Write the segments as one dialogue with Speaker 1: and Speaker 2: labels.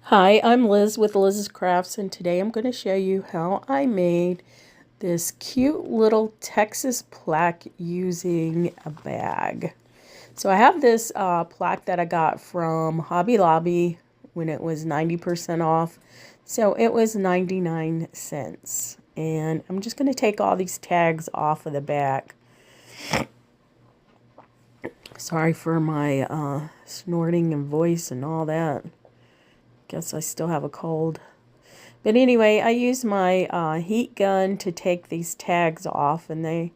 Speaker 1: Hi, I'm Liz with Liz's Crafts, and today I'm going to show you how I made this cute little Texas plaque using a bag. So I have this plaque that I got from Hobby Lobby when it was 90% off. So it was 99 cents. And I'm just going to take all these tags off of the back. Sorry for my snorting and voice and all that. Guess I still have a cold. But anyway, I used my heat gun to take these tags off, and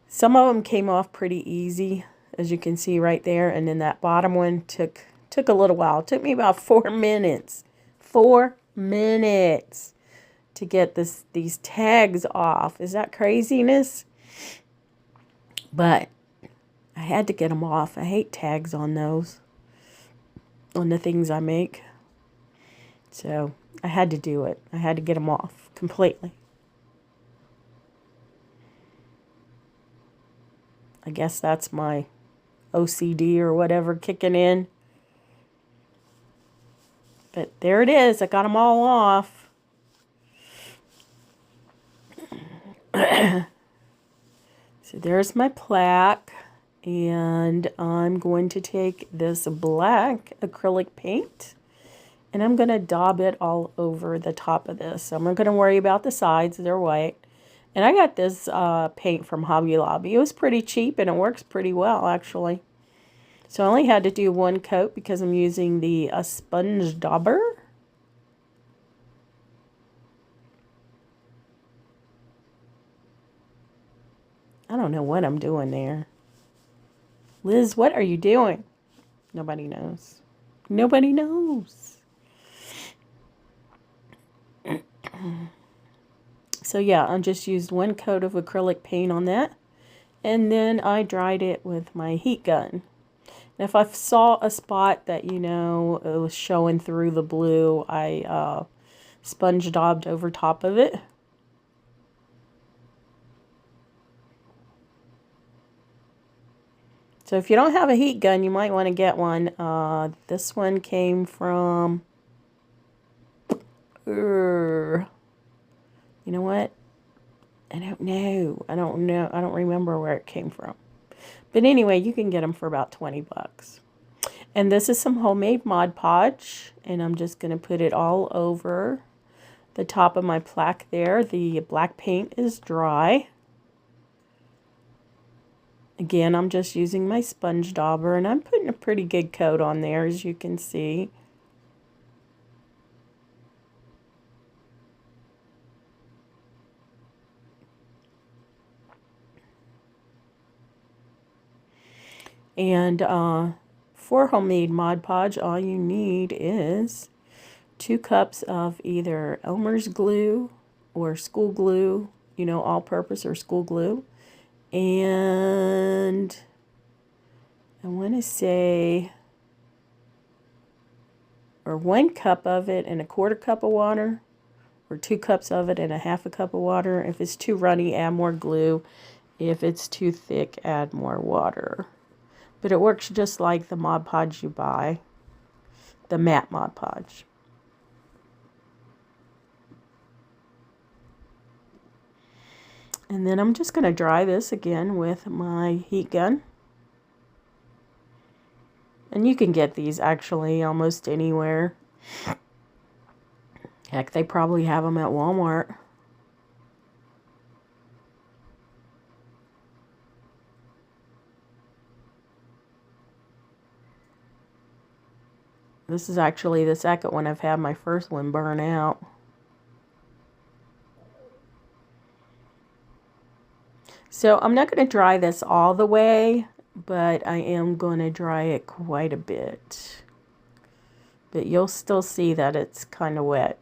Speaker 1: some of them came off pretty easy, as you can see right there, and then that bottom one took a little while. It took me about 4 minutes. 4 minutes to get these tags off. Is that craziness? But I had to get them off. I hate tags on those, on the things I make. So I had to do it. I had to get them off completely. I guess that's my OCD or whatever kicking in. But there it is. I got them all off. So there's my plaque. And I'm going to take this black acrylic paint, and I'm going to daub it all over the top of this. So I'm not going to worry about the sides. They're white. And I got this paint from Hobby Lobby. It was pretty cheap, and it works pretty well, actually. So I only had to do one coat because I'm using the sponge dauber. I don't know what I'm doing there. Liz, what are you doing? Nobody knows. Nobody knows. So yeah, I just used one coat of acrylic paint on that. And then I dried it with my heat gun. And if I saw a spot that, it was showing through the blue, I sponge daubed over top of it. So if you don't have a heat gun, you might want to get one. This one came from... you know what? I don't know. I don't remember where it came from. But anyway, you can get them for about 20 bucks. And this is some homemade Mod Podge. And I'm just going to put it all over the top of my plaque there. The black paint is dry. Again, I'm just using my sponge dauber, and I'm putting a pretty good coat on there, as you can see. And for homemade Mod Podge, all you need is 2 cups of either Elmer's glue or school glue, all-purpose or school glue. And I want to say, or 1 cup of it and a 1/4 cup of water, or 2 cups of it and a 1/2 cup of water. If it's too runny, add more glue. If it's too thick, add more water. But it works just like the Mod Podge you buy, the matte Mod Podge. And then I'm just going to dry this again with my heat gun. And you can get these actually almost anywhere. Heck, they probably have them at Walmart. This is actually the second one I've had. My first one burn out. So I'm not going to dry this all the way, but I am going to dry it quite a bit. But you'll still see that it's kind of wet.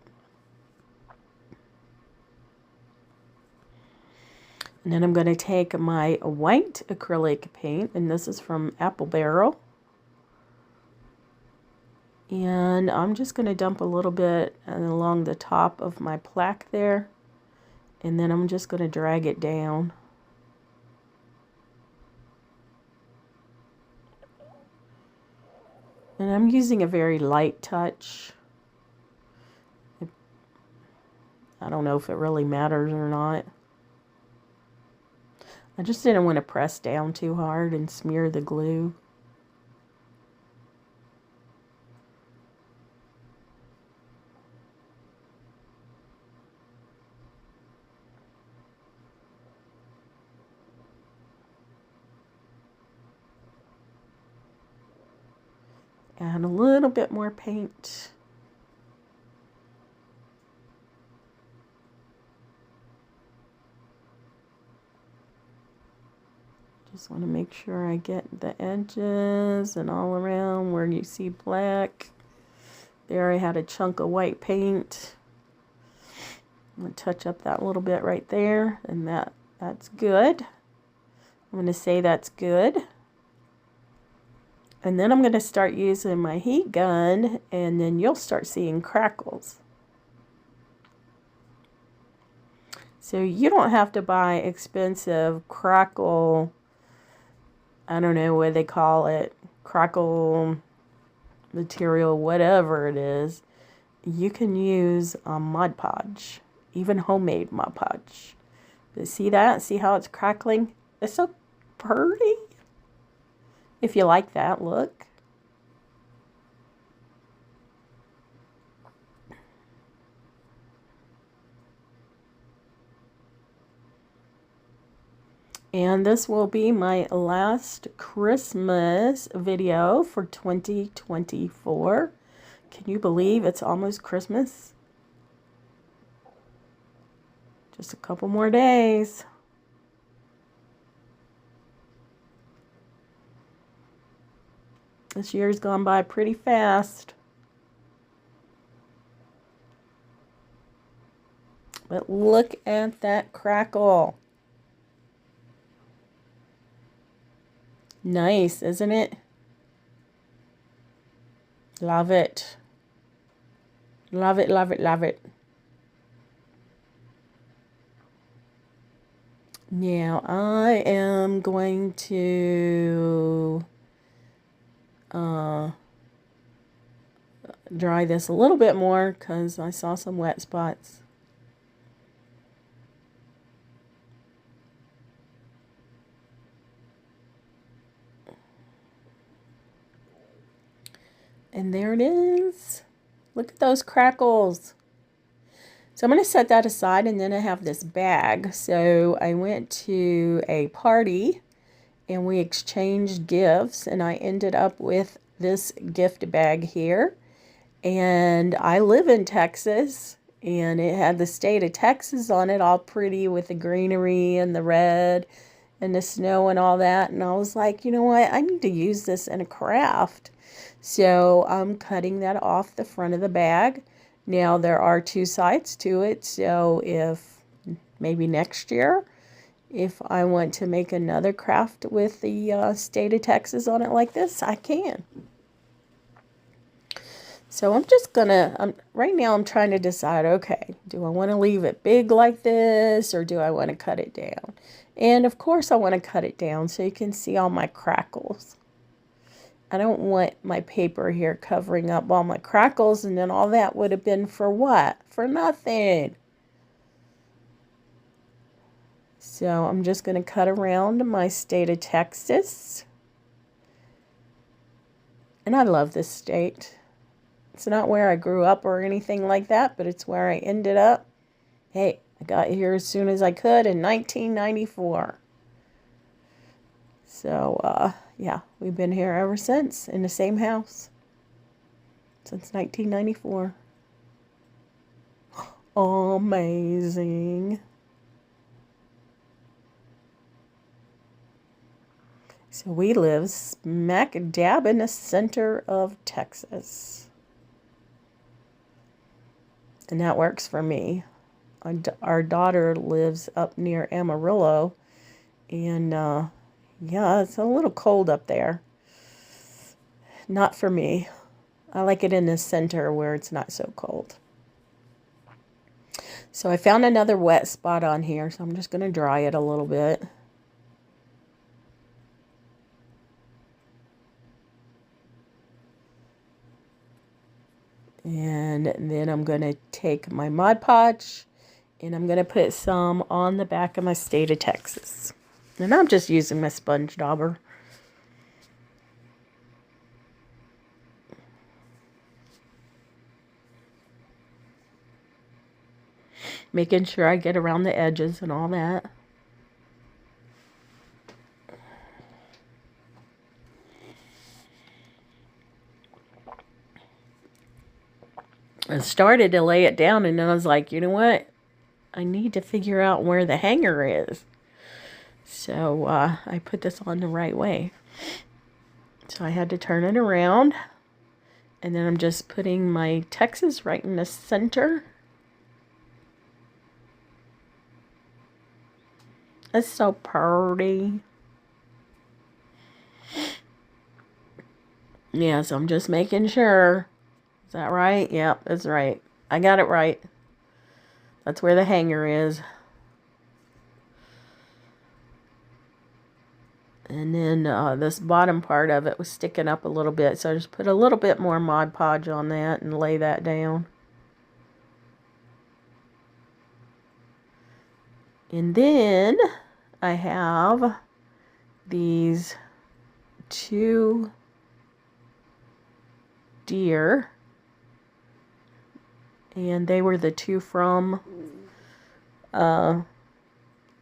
Speaker 1: And then I'm going to take my white acrylic paint, and this is from Apple Barrel. And I'm just going to dump a little bit along the top of my plaque there. And then I'm just going to drag it down. And I'm using a very light touch. I don't know if it really matters or not. I just didn't want to press down too hard and smear the glue. Add a little bit more paint. Just want to make sure I get the edges and all around where you see black. There I had a chunk of white paint. I'm going to touch up that little bit right there, and that's good. I'm going to say that's good. And then I'm going to start using my heat gun, and then you'll start seeing crackles. So you don't have to buy expensive crackle, I don't know what they call it, crackle material, whatever it is. You can use Mod Podge, even homemade Mod Podge. But see that? See how it's crackling? It's so pretty. If you like that look. And this will be my last Christmas video for 2024. Can you believe it's almost Christmas? Just a couple more days. This year's gone by pretty fast. But look at that crackle. Nice, isn't it? Love it. Love it, love it, love it. Now I am going to dry this a little bit more because I saw some wet spots. And there it is. Look at those crackles. So I'm going to set that aside, and then I have this bag. So I went to a party and we exchanged gifts, and I ended up with this gift bag here. And I live in Texas, and it had the state of Texas on it, all pretty with the greenery and the red and the snow and all that. And I was like, you know what? I need to use this in a craft. So I'm cutting that off the front of the bag. Now there are two sides to it, so if maybe next year, if I want to make another craft with the state of Texas on it like this, I can. So I'm just gonna, right now I'm trying to decide, okay, do I want to leave it big like this, or do I want to cut it down? And of course I want to cut it down so you can see all my crackles. I don't want my paper here covering up all my crackles, and then all that would have been for what? For nothing. So I'm just going to cut around my state of Texas. And I love this state. It's not where I grew up or anything like that, but it's where I ended up. Hey, I got here as soon as I could in 1994. So, yeah, we've been here ever since, in the same house, since 1994. Amazing. So we live smack dab in the center of Texas. And that works for me. Our daughter lives up near Amarillo, and yeah, it's a little cold up there. Not for me. I like it in the center where it's not so cold. So I found another wet spot on here, so I'm just going to dry it a little bit. And then I'm going to take my Mod Podge And I'm going to put some on the back of my state of Texas. And I'm just using my sponge dauber. Making sure I get around the edges and all that. I started to lay it down and then I was like, you know what? I need to figure out where the hanger is. So I put this on the right way. So I had to turn it around. And then I'm just putting my Texas right in the center. It's so pretty. Yeah, so I'm just making sure. Is that right? Yep, that's right. I got it right. That's where the hanger is. And then this bottom part of it was sticking up a little bit. So I just put a little bit more Mod Podge on that and lay that down. And then I have these 2 deer. And they were the 2 from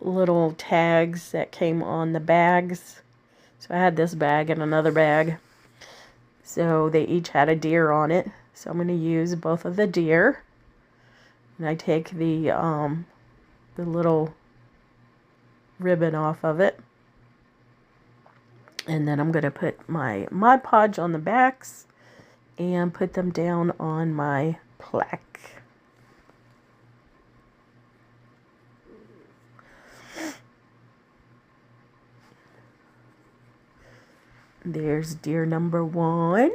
Speaker 1: little tags that came on the bags. So I had this bag and another bag. So they each had a deer on it. So I'm going to use both of the deer. And I take the little ribbon off of it. And then I'm going to put my Mod Podge on the backs and put them down on my plaque. There's deer number 1.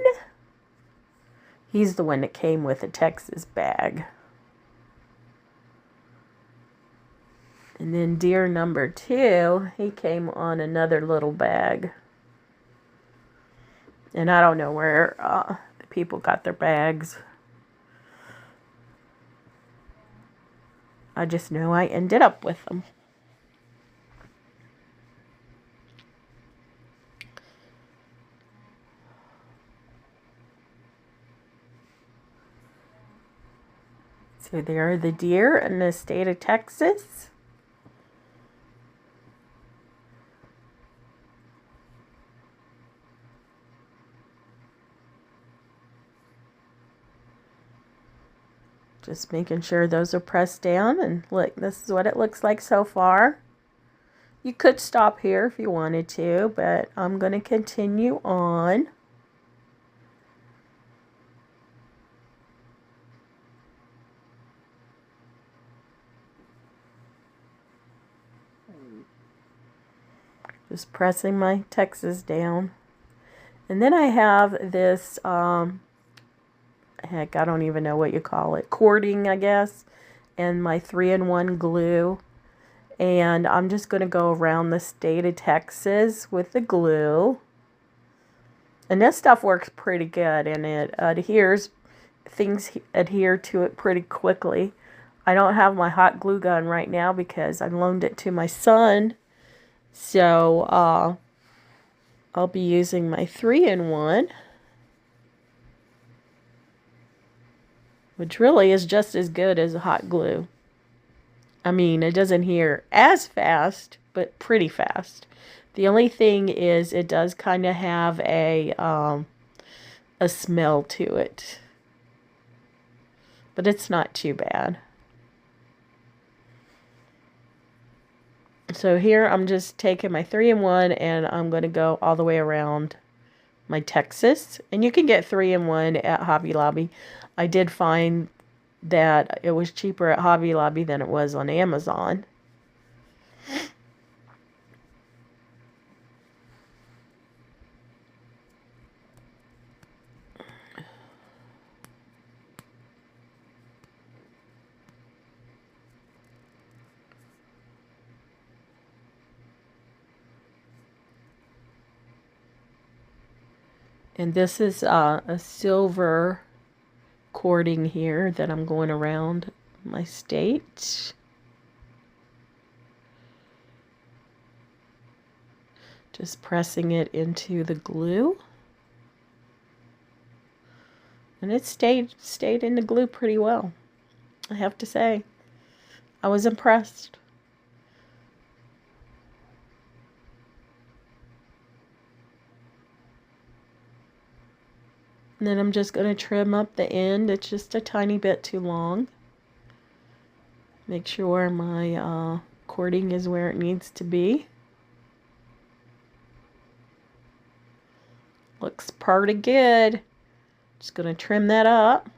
Speaker 1: He's the one that came with a Texas bag. And then deer number 2, he came on another little bag. And I don't know where the people got their bags. I just know I ended up with them. So there are the deer in the state of Texas. Just making sure those are pressed down, and look, this is what it looks like so far. You could stop here if you wanted to, but I'm going to continue on. Just pressing my Texas down. And then I have this, heck, I don't even know what you call it, cording, I guess, and my 3-in-1 glue. And I'm just going to go around the state of Texas with the glue. And this stuff works pretty good, and it adheres, things adhere to it pretty quickly. I don't have my hot glue gun right now because I loaned it to my son. So, I'll be using my 3-in-1, which really is just as good as hot glue. I mean, it doesn't adhere as fast, but pretty fast. The only thing is it does kind of have a smell to it. But it's not too bad. So here I'm just taking my 3-in-1 and I'm going to go all the way around my Texas. And you can get 3-in-1 at Hobby Lobby. I did find that it was cheaper at Hobby Lobby than it was on Amazon. And this is a silver cording here that I'm going around my state. Just pressing it into the glue. And it stayed in the glue pretty well, I have to say. I was impressed. And then I'm just going to trim up the end. It's just a tiny bit too long. Make sure my cording is where it needs to be. Looks pretty good. Just going to trim that up.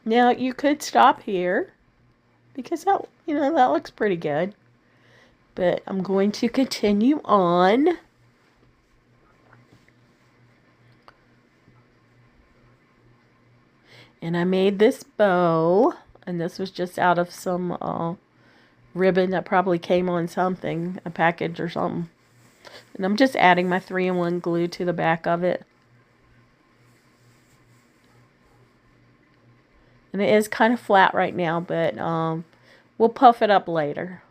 Speaker 1: Now you could stop here because that, that looks pretty good. But I'm going to continue on. And I made this bow, and this was just out of some ribbon that probably came on something, a package or something. And I'm just adding my 3-in-1 glue to the back of it. And it is kind of flat right now, but we'll puff it up later.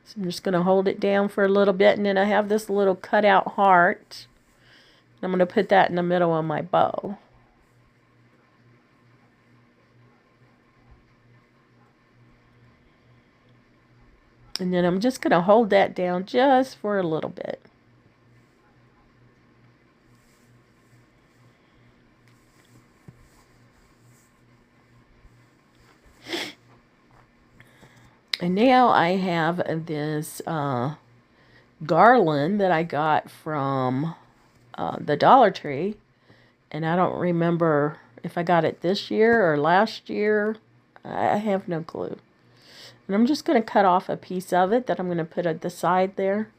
Speaker 1: So I'm just going to hold it down for a little bit, and then I have this little cutout heart. I'm going to put that in the middle of my bow. And then I'm just going to hold that down just for a little bit. And now I have this garland that I got from the Dollar Tree. And I don't remember if I got it this year or last year. I have no clue. And I'm just going to cut off a piece of it that I'm going to put at the side there.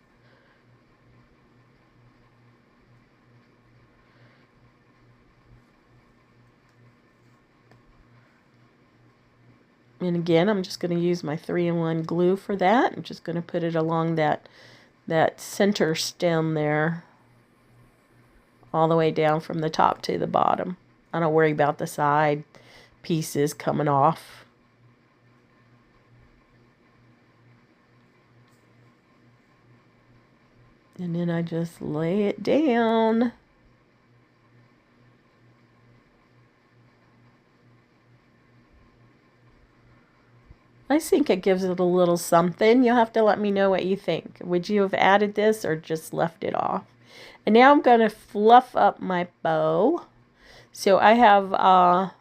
Speaker 1: And again, I'm just going to use my 3-in-1 glue for that. I'm just going to put it along that center stem there, all the way down from the top to the bottom. I don't worry about the side pieces coming off. And then I just lay it down. I think it gives it a little something. You'll have to let me know what you think. Would you have added this or just left it off? And now I'm going to fluff up my bow. So I have, I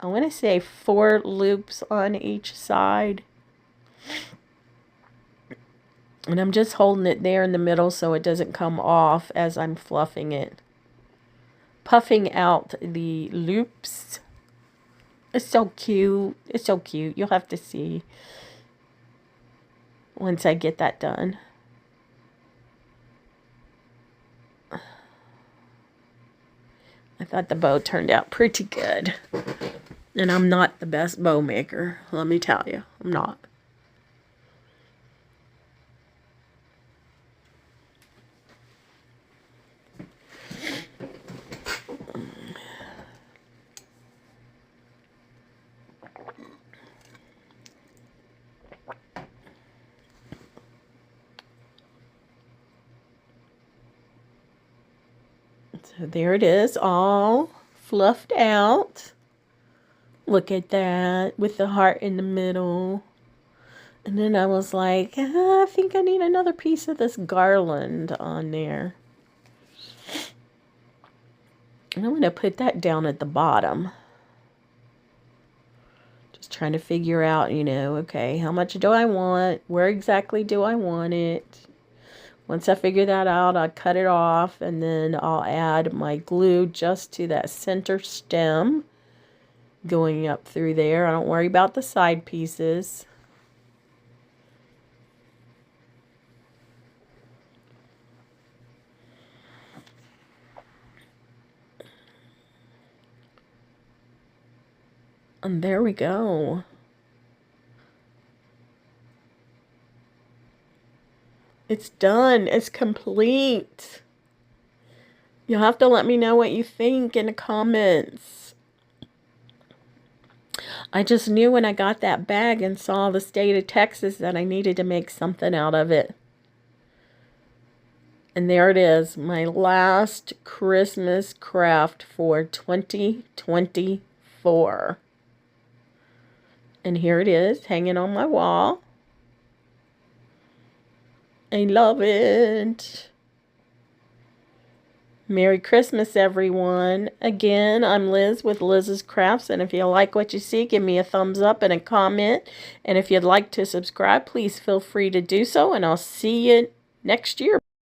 Speaker 1: want to say 4 loops on each side. And I'm just holding it there in the middle so it doesn't come off as I'm fluffing it. Puffing out the loops. It's so cute. It's so cute. You'll have to see once I get that done. I thought the bow turned out pretty good. And I'm not the best bow maker, let me tell you. I'm not. So there it is, all fluffed out. Look at that, with the heart in the middle. And then I was like, I think I need another piece of this garland on there. And I'm going to put that down at the bottom. Just trying to figure out, okay, how much do I want? Where exactly do I want it? Once I figure that out, I'll cut it off, and then I'll add my glue just to that center stem going up through there. I don't worry about the side pieces. And there we go. It's done. It's complete. You'll have to let me know what you think in the comments. I just knew when I got that bag and saw the state of Texas that I needed to make something out of it. And there it is, my last Christmas craft for 2024. And here it is, hanging on my wall. I love it. Merry Christmas, everyone. Again, I'm Liz with Liz's Crafts, and if you like what you see, give me a thumbs up and a comment. And if you'd like to subscribe, please feel free to do so, and I'll see you next year.